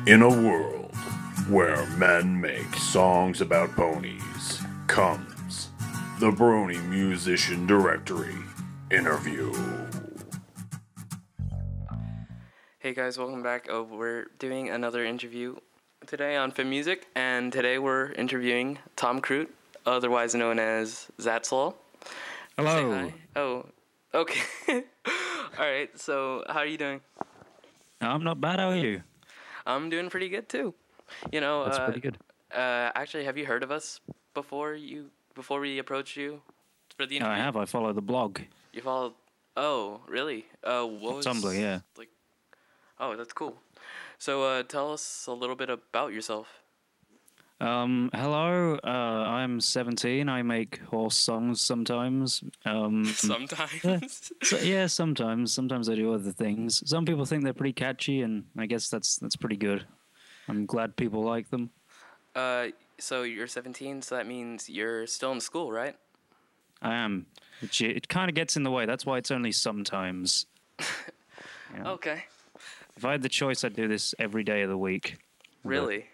In a world where men make songs about ponies comes the Brony Musician Directory interview. Hey guys, welcome back. We're doing another interview today on FimMusic, and today we're interviewing Tom Crute, otherwise known as Zatslol. Hello. Say hi. Oh, okay. All right, so how are you doing? I'm not bad. How are you? I'm doing pretty good too. You know, That's pretty good. Actually, have you heard of us before we approached you for the interview? I have. I follow the blog. You followed? Oh, really? What was Tumblr, yeah. like? Oh, that's cool. So, tell us a little bit about yourself. Hello. I'm 17. I make horse songs sometimes. Sometimes. Yeah, sometimes. Sometimes I do other things. Some people think they're pretty catchy, and I guess that's pretty good. I'm glad people like them. So you're 17, so that means you're still in school, right? I am. It kind of gets in the way. That's why it's only sometimes. You know? Okay. If I had the choice, I'd do this every day of the week. Really?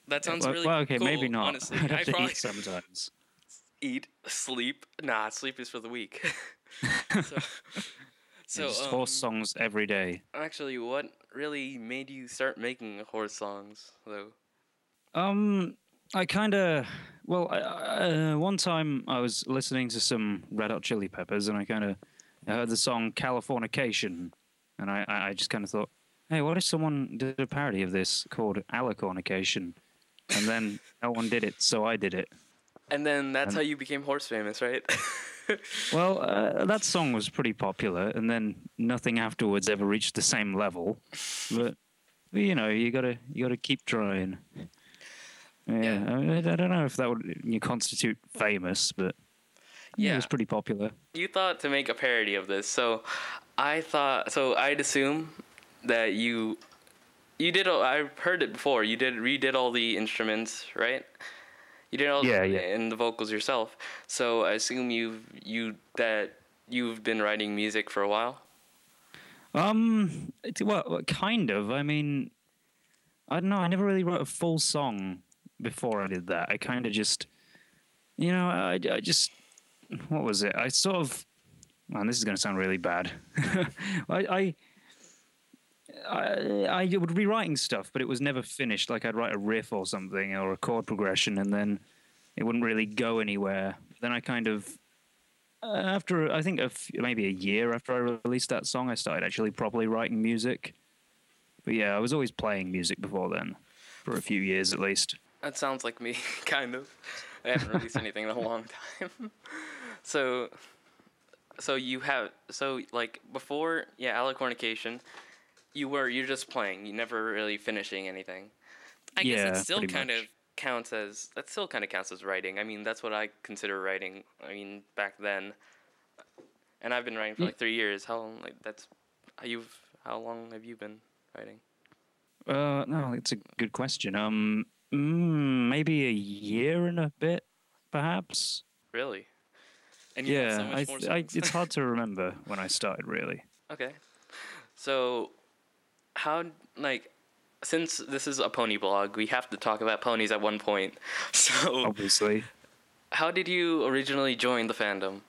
That sounds really well, okay, cool, maybe not. honestly. I'd have I to probably eat sometimes. eat, sleep. Nah, sleep is for the weak. So Just horse songs every day. actually, what really made you start making horse songs, though? I kind of, one time I was listening to some Red Hot Chili Peppers, and I heard the song Californication, and I just kind of thought, hey, what if someone did a parody of this called Alicornication? And then no one did it, so I did it. And then that's how you became horse famous, right? Well, that song was pretty popular, and then nothing afterwards ever reached the same level. But you know, you gotta keep trying. Yeah. I don't know if that would constitute famous, but yeah, it was pretty popular. You thought to make a parody of this, so I'd assume that you did. I've heard it before. You redid all the instruments, right? You did all and the vocals yourself. So I assume you've been writing music for a while. Well, kind of. I mean, I don't know. I never really wrote a full song before I did that. I kind of just, I just, what was it? I sort of, man, this is going to sound really bad. I would be writing stuff, but it was never finished. Like I'd write a riff or something or a chord progression, and then it wouldn't really go anywhere. Then I kind of, after I think maybe a year after I released that song, I started actually properly writing music. But yeah, I was always playing music before then, for a few years at least. That sounds like me, kind of. I haven't released anything in a long time. So like before, Alicornication, you're just playing. You never really finishing anything. I guess it still kind of counts as writing. I mean, that's what I consider writing. I mean, back then, and I've been writing for like 3 years. How long have you been writing? No, it's a good question. Maybe a year and a bit, perhaps. Really? And you have so much more songs. It's hard to remember when I started, really. Okay. So, since this is a pony blog, we have to talk about ponies at one point. So, obviously. How did you originally join the fandom?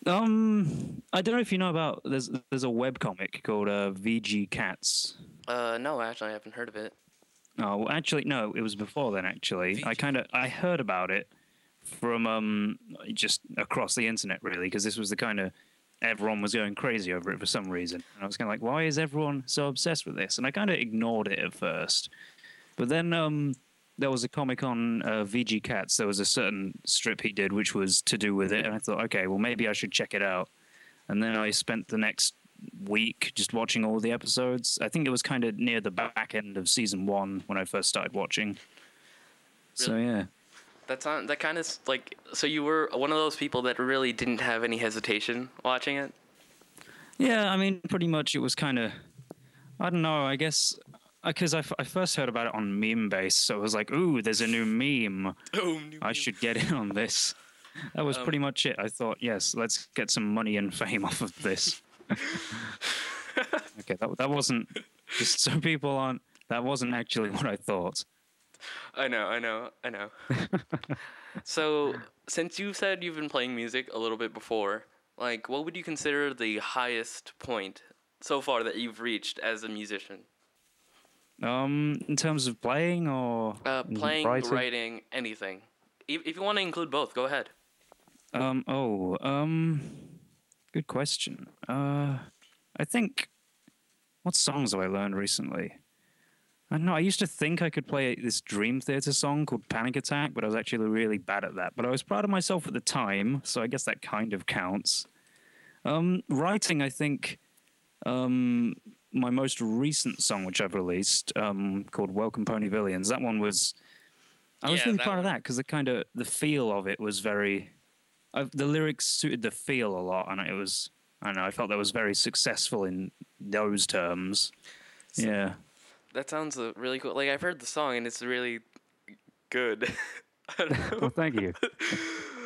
I don't know if you know about, there's a webcomic called VG Cats. No, actually, I haven't heard of it. Oh, well, actually, no, it was before then, actually. I heard about it from just across the internet, really, because this was the kind of, everyone was going crazy over it for some reason. And I was kind of like, why is everyone so obsessed with this? And I kind of ignored it at first. But then there was a comic on VG Cats. There was a certain strip he did which was to do with it. And I thought, okay, well, maybe I should check it out. And then I spent the next week just watching all the episodes. I think it was kind of near the back end of season 1 when I first started watching. Really? So, yeah. That kind of like, so you were one of those people that really didn't have any hesitation watching it? Yeah, I mean, pretty much it was kind of, I don't know, I guess, because I first heard about it on Meme Base, so it was like, ooh, there's a new meme. I should get in on this. That was pretty much it. I thought, yes, let's get some money and fame off of this. Okay, that wasn't, just so people aren't That wasn't actually what I thought. I know. So, since you said you've been playing music a little bit before, like, what would you consider the highest point so far that you've reached as a musician? In terms of playing or Playing, writing? writing, anything. If you want to include both, go ahead. Good question. I think, what songs have I learned recently? I don't know. I used to think I could play this Dream Theater song called Panic Attack, but I was actually really bad at that. But I was proud of myself at the time, so I guess that kind of counts. Writing, I think, my most recent song, which I've released, called Welcome Pony Villains, that one was... I was really proud of that, because the feel of it was very... the lyrics suited the feel a lot, and it was... I don't know, I felt that was very successful in those terms. Yeah. That sounds really cool. Like, I've heard the song, and it's really good. I don't know. Well, thank you.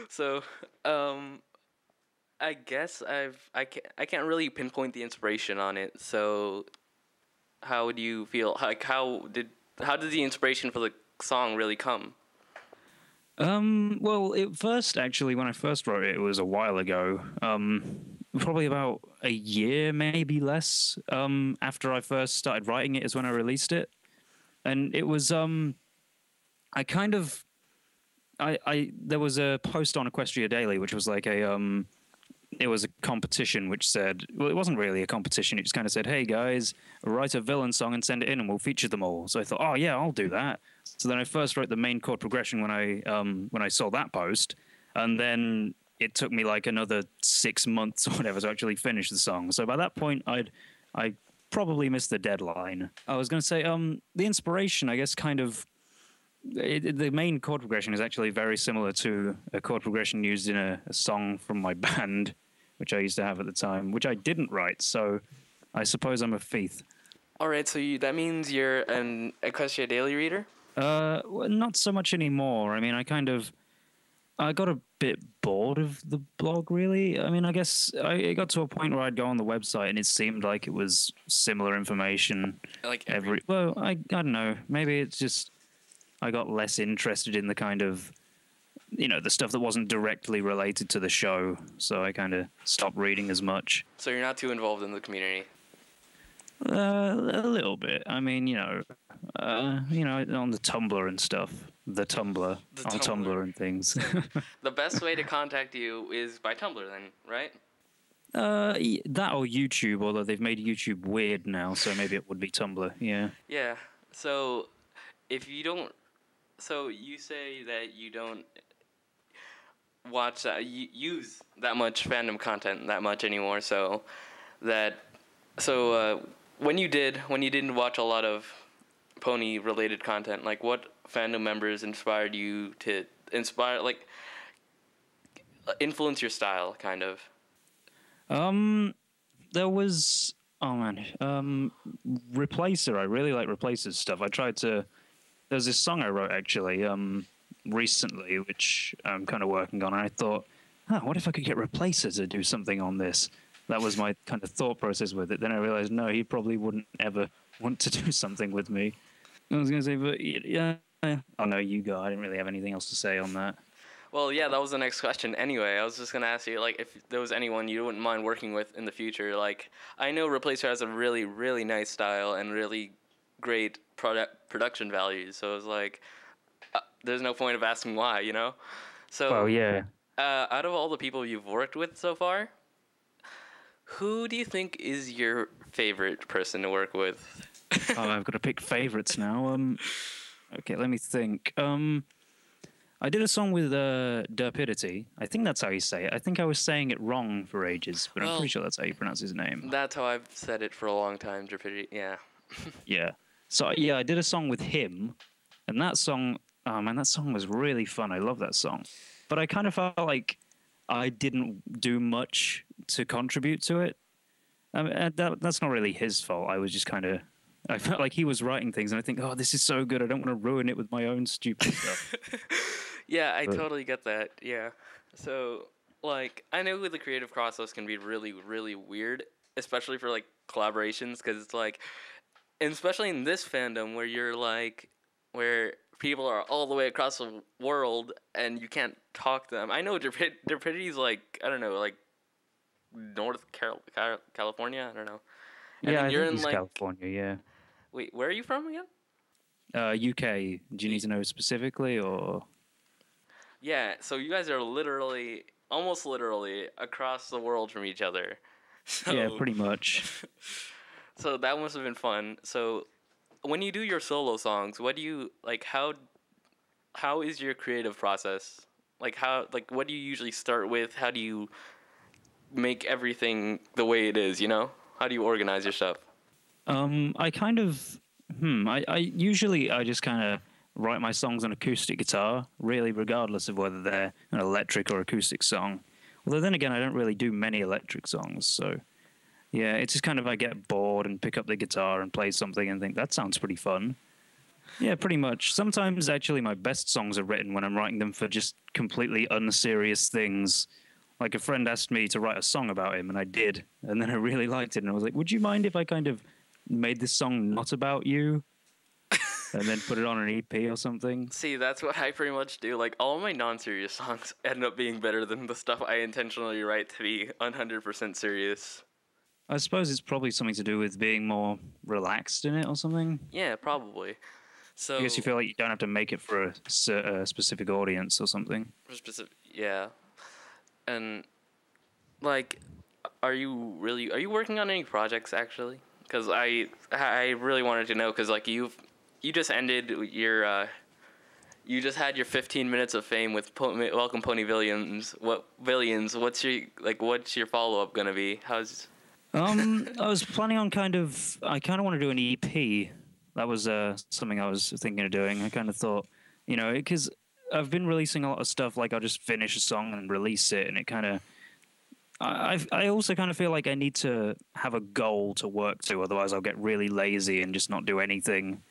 So, I guess I can't really pinpoint the inspiration on it. So, how would you feel? Like, how did the inspiration for the song really come? Well, when I first wrote it, it was a while ago. Probably about a year, maybe less, after I first started writing it is when I released it. And it was, there was a post on Equestria Daily, which was like it was a competition which said, well, it wasn't really a competition. It just kind of said, hey guys, write a villain song and send it in and we'll feature them all. So I thought, oh yeah, I'll do that. So then I first wrote the main chord progression when I saw that post, and then it took me like another 6 months or whatever to actually finish the song. So by that point, I probably missed the deadline. I was going to say, the inspiration, I guess, the main chord progression is actually very similar to a chord progression used in a song from my band, which I used to have at the time, which I didn't write. So I suppose I'm a thief. All right, so that means you're an Equestria Daily reader? Well, not so much anymore. I mean, I got a bit bored of the blog, really. I mean, I guess it got to a point where I'd go on the website and it seemed like it was similar information. Like Well, I don't know. Maybe it's just I got less interested in the kind of, the stuff that wasn't directly related to the show. So I kind of stopped reading as much. So you're not too involved in the community? A little bit. I mean, on the Tumblr and stuff. The Tumblr. On Tumblr and things. The best way to contact you is by Tumblr then, right? That or YouTube, although they've made YouTube weird now, so maybe it would be Tumblr, yeah. Yeah, so if you don't... So you say that you don't use that much fandom content that much anymore, when you didn't watch a lot of pony related content, like what fandom members inspired you to influence your style, kind of? There was Replacer. I really like Replacer's stuff. There's this song I wrote actually recently, which I'm kind of working on, and I thought, what if I could get Replacer to do something on this? That was my kind of thought process with it. Then I realized, no, he probably wouldn't ever want to do something with me. I was going to say, but yeah. Oh, no, you go. I didn't really have anything else to say on that. Well, yeah, that was the next question. Anyway, I was just going to ask you, like, if there was anyone you wouldn't mind working with in the future. Like, I know Replacer has a really, really nice style and really great production values. So it was like, there's no point of asking why, So, well, yeah. Out of all the people you've worked with so far, who do you think is your favorite person to work with? I've got to pick favorites now. Okay, let me think. I did a song with Derpidity. I think that's how you say it. I think I was saying it wrong for ages, but I'm pretty sure that's how you pronounce his name. That's how I've said it for a long time, Derpidity. Yeah. Yeah. So, yeah, I did a song with him, and that song, that song was really fun. I love that song. But I kind of felt like I didn't do much to contribute to it. That's not really his fault. I was just I felt like he was writing things, and I think, this is so good. I don't want to ruin it with my own stupid stuff. Yeah, I totally get that. Yeah. So, I know the creative process can be really, really weird, especially for, collaborations, because it's and especially in this fandom where you're like, where people are all the way across the world and you can't talk to them. I know Drapidity's like, I don't know, like California. I don't know. And Yeah, then I you're think in he's like, California. Yeah, wait, where are you from again? UK. Do you need to know specifically, or? Yeah, so you guys are literally, almost literally, across the world from each other. So, Yeah, pretty much. So that must have been fun. So when you do your solo songs, what do you like? How is your creative process? Like what do you usually start with? How do you make everything the way it is? You know, how do you organize your stuff? I kind of, I usually I just kind of write my songs on acoustic guitar, really, regardless of whether they're an electric or acoustic song. Although then again, I don't really do many electric songs, so yeah, it's just kind of I get bored and pick up the guitar and play something and think that sounds pretty fun. Yeah, pretty much. Sometimes actually my best songs are written when I'm writing them for just completely unserious things. Like a friend asked me to write a song about him, and I did, and then I really liked it, and I was like, "Would you mind if I kind of made this song not about you, and then put it on an EP or something?" See, that's what I pretty much do. Like all of my non-serious songs end up being better than the stuff I intentionally write to be 100% serious. I suppose it's probably something to do with being more relaxed in it or something. Yeah, probably. So I guess you feel like you don't have to make it for a specific audience or something. yeah. And like, are you working on any projects actually? Because I really wanted to know, because like you just ended your you just had your 15 minutes of fame with Welcome Pony Villains. What's your follow up gonna be? How's I was planning on I kind of want to do an EP. That was something I was thinking of doing. I kind of thought, because I've been releasing a lot of stuff. Like I'll just finish a song and release it, and it kind of. I also kind of feel like I need to have a goal to work to, otherwise I'll get really lazy and just not do anything.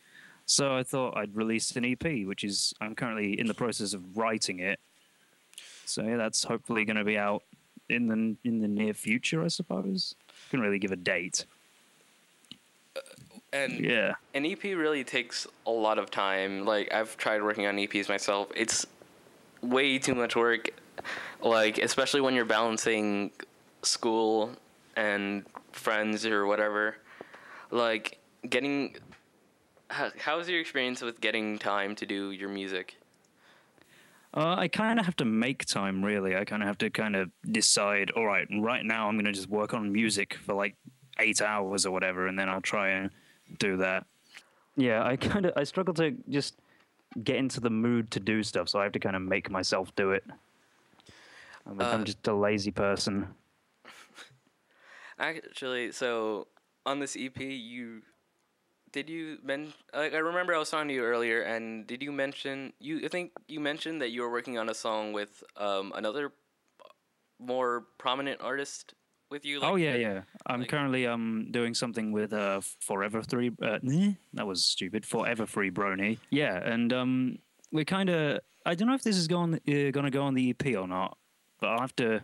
So I thought I'd release an EP, which is I'm currently in the process of writing it. So yeah, that's hopefully going to be out in the near future, I suppose. Couldn't really give a date. And yeah, an EP really takes a lot of time. Like I've tried working on EPs myself. It's way too much work. Like especially when you're balancing school and friends or whatever. Like how's your experience with getting time to do your music? I kind of have to make time, really. I kind of have to decide, all right now I'm going to just work on music for like 8 hours or whatever, and then I'll try and do that. Yeah, I struggle to just get into the mood to do stuff, so I have to kind of make myself do it. I'm just a lazy person. Actually, so on this EP, I remember I was talking to you earlier, and did you mention I think you mentioned that you were working on a song with another more prominent artist with you? Like, oh yeah. I'm currently doing something with Forever Free. That was stupid. Forever Free Brony. Yeah, and we're kind of. I don't know if this is going to go on the EP or not, but I'll have to.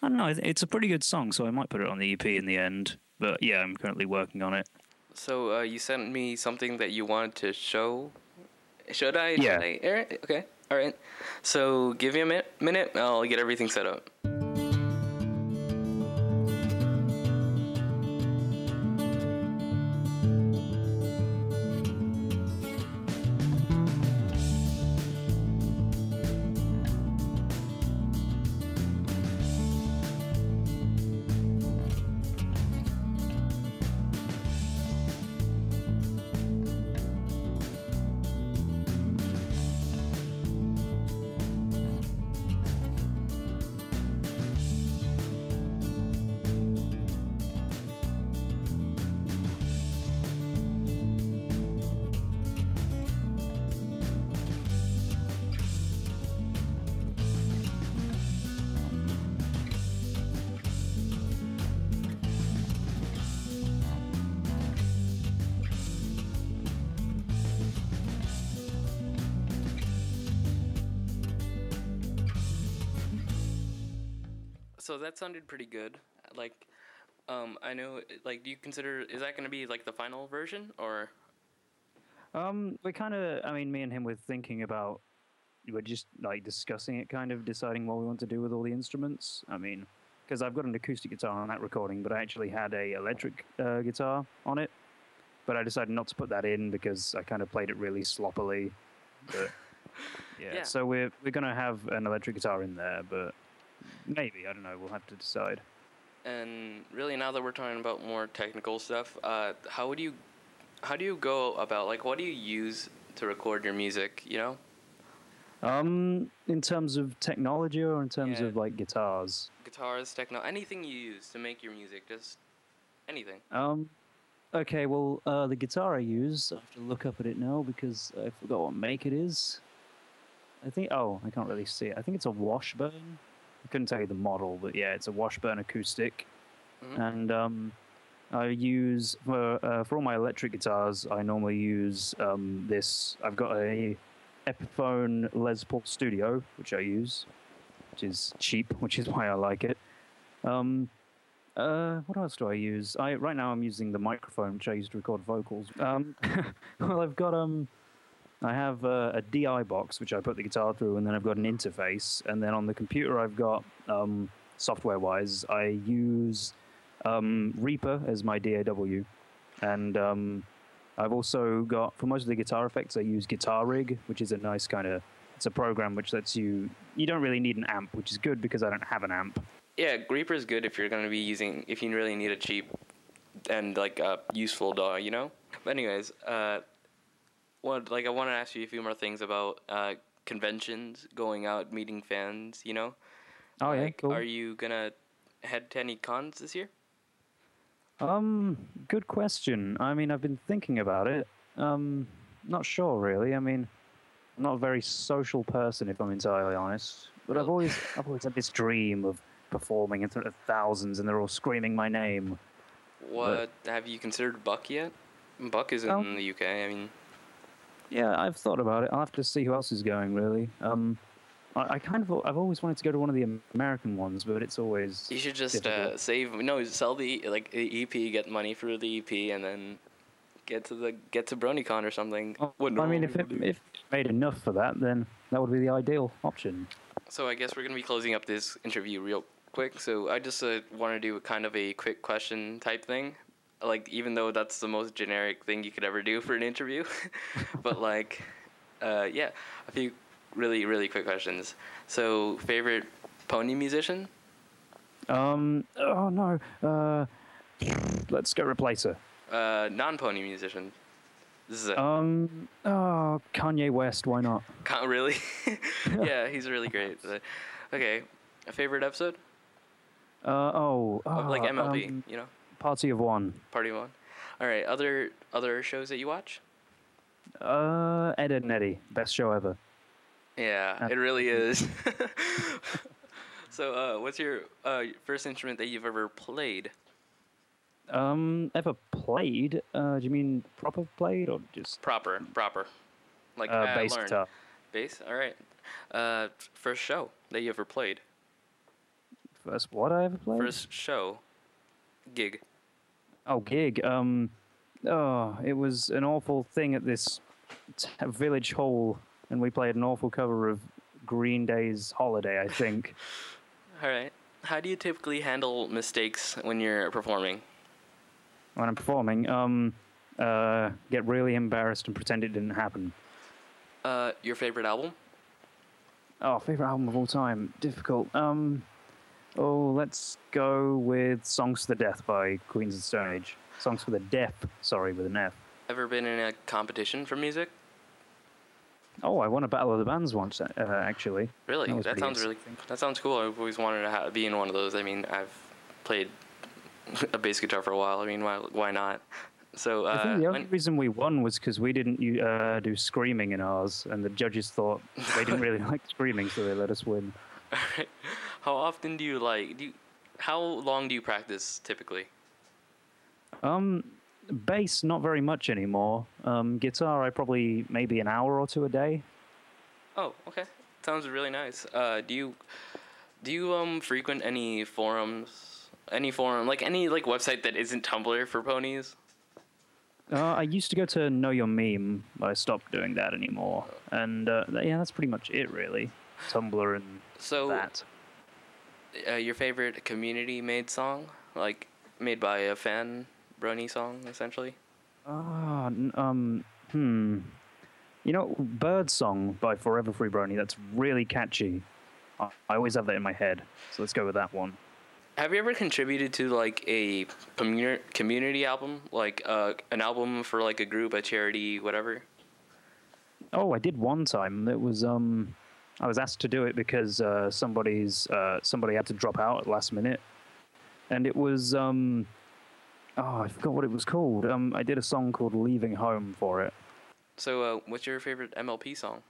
I don't know. It's a pretty good song, so I might put it on the EP in the end. But yeah, I'm currently working on it. So you sent me something that you wanted to show. Should I? Yeah. Should I air it? Okay. All right. So give me a minute. I'll get everything set up. So that sounded pretty good. Like, I know. Like, do you consider is that going to be like the final version or? We kind of, I mean, me and him were thinking about, we're just like discussing it, kind of deciding what we want to do with all the instruments. I mean, because I've got an acoustic guitar on that recording, but I actually had a electric guitar on it. But I decided not to put that in because I kind of played it really sloppily. But yeah, so we're gonna have an electric guitar in there, but maybe, I don't know. We'll have to decide. And really, now that we're talking about more technical stuff, how do you go about, like, what do you use to record your music? You know? In terms of technology or in terms of like guitars? Guitars, anything you use to make your music, just anything. Okay, well, the guitar I use, I have to look up at it now because I forgot what make it is. I think, I can't really see it. I think it's a Washburn. I couldn't tell you the model, but yeah, it's a Washburn acoustic. Mm-hmm. And I use, for all my electric guitars, I normally use this. I've got a Epiphone Les Paul Studio, which I use, which is cheap, which is why I like it. What else do I use? Right now I'm using the microphone, which I use to record vocals. Well, I've got I have a DI box, which I put the guitar through, and then I've got an interface, and then on the computer I've got software-wise, I use Reaper as my DAW, and I've also got, for most of the guitar effects, I use Guitar Rig, which is a nice kind of, it's a program which lets you don't really need an amp, which is good because I don't have an amp. Yeah, Reaper is good if you're going to be if you really need a cheap and like a useful DAW, you know? But anyways, I want to ask you a few more things about conventions, going out, meeting fans, you know? Oh, yeah, cool. Are you going to head to any cons this year? Good question. I mean, I've been thinking about it. Not sure, really. I mean, I'm not a very social person, if I'm entirely honest. But I've always had this dream of performing in front of thousands, and they're all screaming my name. Have you considered Buck yet? Buck is in the UK. I mean, yeah, I've thought about it. I'll have to see who else is going. Really, I've always wanted to go to one of the American ones, but it's always you should just sell the EP, get money for the EP, and then get to BronyCon or something. I mean, if it made enough for that, then that would be the ideal option. So I guess we're gonna be closing up this interview real quick. So I just want to do kind of a quick question type thing, like even though that's the most generic thing you could ever do for an interview, but like, a few really quick questions. So favorite pony musician? Oh no. Let's go Replacer. Non-pony musician. This is it. Kanye West. Why not? Really? Yeah, he's really great. Okay, a favorite episode? Like MLB, you know. Party of One. Party of One. All right. Other shows that you watch? Ed, Edd n Eddy, best show ever. Yeah, it really is. So, what's your first instrument that you've ever played? Ever played? Do you mean proper played or just proper? Like bass learned. guitar. Bass. All right. First show that you ever played? First what I ever played? First show. Gig. Oh, gig. It was an awful thing at this village hall, and we played an awful cover of Green Day's Holiday, I think. All right. How do you typically handle mistakes when you're performing? When I'm performing, get really embarrassed and pretend it didn't happen. Your favorite album? Oh, favorite album of all time. Difficult. Let's go with Songs for the Deaf by Queens of the Stone Age. Songs for the Deaf, sorry, with an F. Ever been in a competition for music? Oh, I won a Battle of the Bands once, actually. Really? That sounds cool. I've always wanted to be in one of those. I mean, I've played a bass guitar for a while. I mean, why not? So I think the only reason we won was because we didn't do screaming in ours, and the judges thought they didn't really like screaming, so they let us win. All right. How often how long do you practice typically? Bass, not very much anymore. Guitar, I probably maybe an hour or two a day. Oh, okay. Sounds really nice. Do you frequent any forums any forum, like any like website that isn't Tumblr for ponies? I used to go to Know Your Meme, but I stopped doing that anymore. And yeah, that's pretty much it, really. Tumblr and that. Your favorite community-made song, like made by a fan, Brony song, essentially? You know, Bird Song by Forever Free Brony, that's really catchy. I always have that in my head, so let's go with that one. Have you ever contributed to like a community album, like an album for like a group, a charity, whatever? Oh, I did one time. It was I was asked to do it because somebody had to drop out at the last minute, and it was I forgot what it was called. I did a song called "Leaving Home" for it. So, what's your favorite MLP song?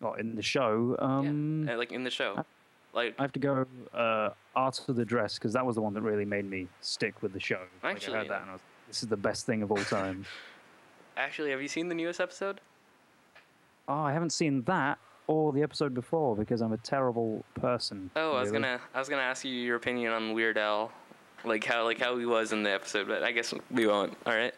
Oh, in the show. Yeah, like in the show. Like I have to go Art of the Dress, because that was the one that really made me stick with the show. Actually, I heard that and I was, this is the best thing of all time. Actually, have you seen the newest episode? Oh, I haven't seen that or the episode before because I'm a terrible person. Oh, really. I was gonna ask you your opinion on Weird Al, like how he was in the episode, but I guess we won't. All right.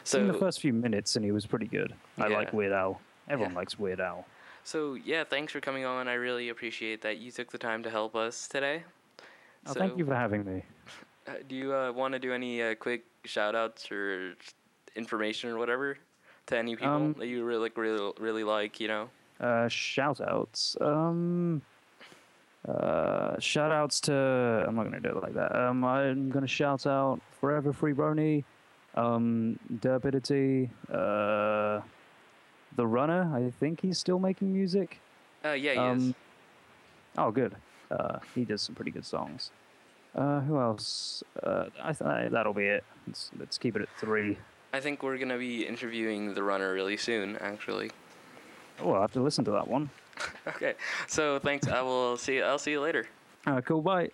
So in the first few minutes, and he was pretty good. I like Weird Al. Everyone likes Weird Al. So yeah, thanks for coming on. I really appreciate that you took the time to help us today. Oh, thank you for having me. Do you want to do any quick shout-outs or information or whatever to any people that you really like? You know. Shout-outs. Shout-outs to. I'm not gonna do it like that. I'm gonna shout out Forever Free Brony, Derpidity, The Runner, I think he's still making music. Yeah, he is. Oh, good. He does some pretty good songs. Who else? That'll be it. Let's keep it at 3. I think we're gonna be interviewing The Runner really soon, actually. Oh, I'll have to listen to that one. Okay. So thanks. I'll see you later. Cool. Bye.